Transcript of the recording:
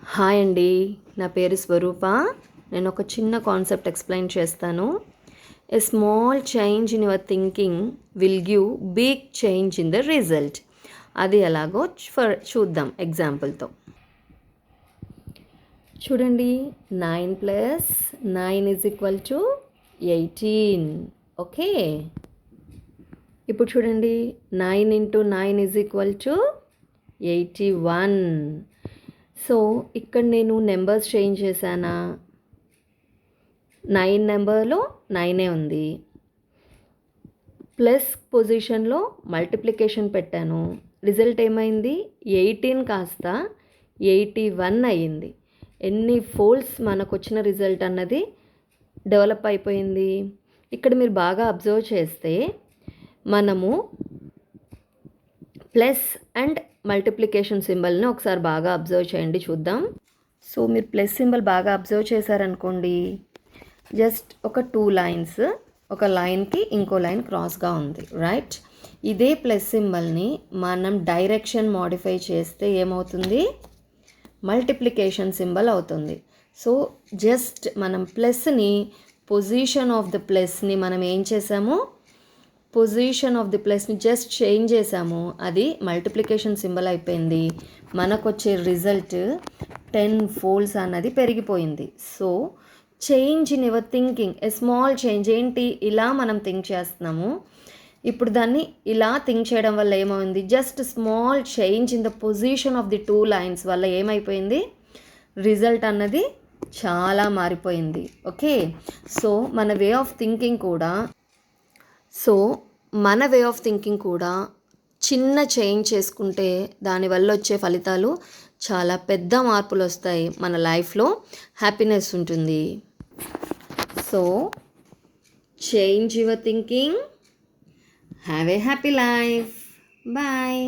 Hi అండి, నా పేరు స్వరూప. నేను ఒక చిన్న కాన్సెప్ట్ ఎక్స్ప్లెయిన్ చేస్తాను. A small change in your thinking will give big change in the result. అది ఎలాగో చూద్దాం ఎగ్జాంపుల్తో. చూడండి, 9 + 9 = 18. ఓకే, ఇప్పుడు చూడండి, 9 × 9 = 81. సో ఇక్కడ నేను నెంబర్స్ చేంజ్ చేశానా? 9 నెంబర్లో 9 ఉంది. ప్లస్ పొజిషన్లో మల్టిప్లికేషన్ పెట్టాను. రిజల్ట్ ఏమైంది? 18 కాస్త 81 అయ్యింది. ఎన్ని ఫోల్డ్స్ మనకు వచ్చిన రిజల్ట్ అన్నది డెవలప్ అయిపోయింది. ఇక్కడ మీరు బాగా అబ్జర్వ్ చేస్తే మనము ప్లస్ అండ్ మల్టిప్లికేషన్ సింబల్ని ఒకసారి బాగా అబ్జర్వ్ చేయండి, చూద్దాం. సో మీరు ప్లస్ సింబల్ బాగా అబ్జర్వ్ చేశారనుకోండి, జస్ట్ ఒక 2 లైన్స్, ఒక లైన్కి ఇంకో లైన్ క్రాస్గా ఉంది, రైట్? ఇదే ప్లస్ సింబల్ని మనం డైరెక్షన్ మోడిఫై చేస్తే ఏమవుతుంది? మల్టిప్లికేషన్ సింబల్ అవుతుంది. సో జస్ట్ మనం ప్లస్ని, పొజిషన్ ఆఫ్ ద ప్లస్ని మనం ఏం చేసాము? పొజిషన్ ఆఫ్ ది ప్లస్ని జస్ట్ చేంజ్ చేసాము, అది మల్టిప్లికేషన్ సింబల్ అయిపోయింది. మనకు వచ్చే రిజల్ట్ 10 ఫోల్డ్స్ అన్నది పెరిగిపోయింది. So change in your thinking, A small change. ఏంటి? ఇలా మనం థింక్ చేస్తున్నాము. ఇప్పుడు దాన్ని ఇలా థింక్ చేయడం వల్ల ఏమైంది? Just small change in the position of the 2 lines వల్ల ఏమైపోయింది? రిజల్ట్ అన్నది చాలా మారిపోయింది. ఓకే, సో మన వే ఆఫ్ థింకింగ్ కూడా చిన్న చేంజ్ చేసుకుంటే దానివల్ల వచ్చే ఫలితాలు చాలా పెద్ద మార్పులు వస్తాయి. మన లైఫ్లో హ్యాపీనెస్ ఉంటుంది. So change your thinking, have a happy life. Bye.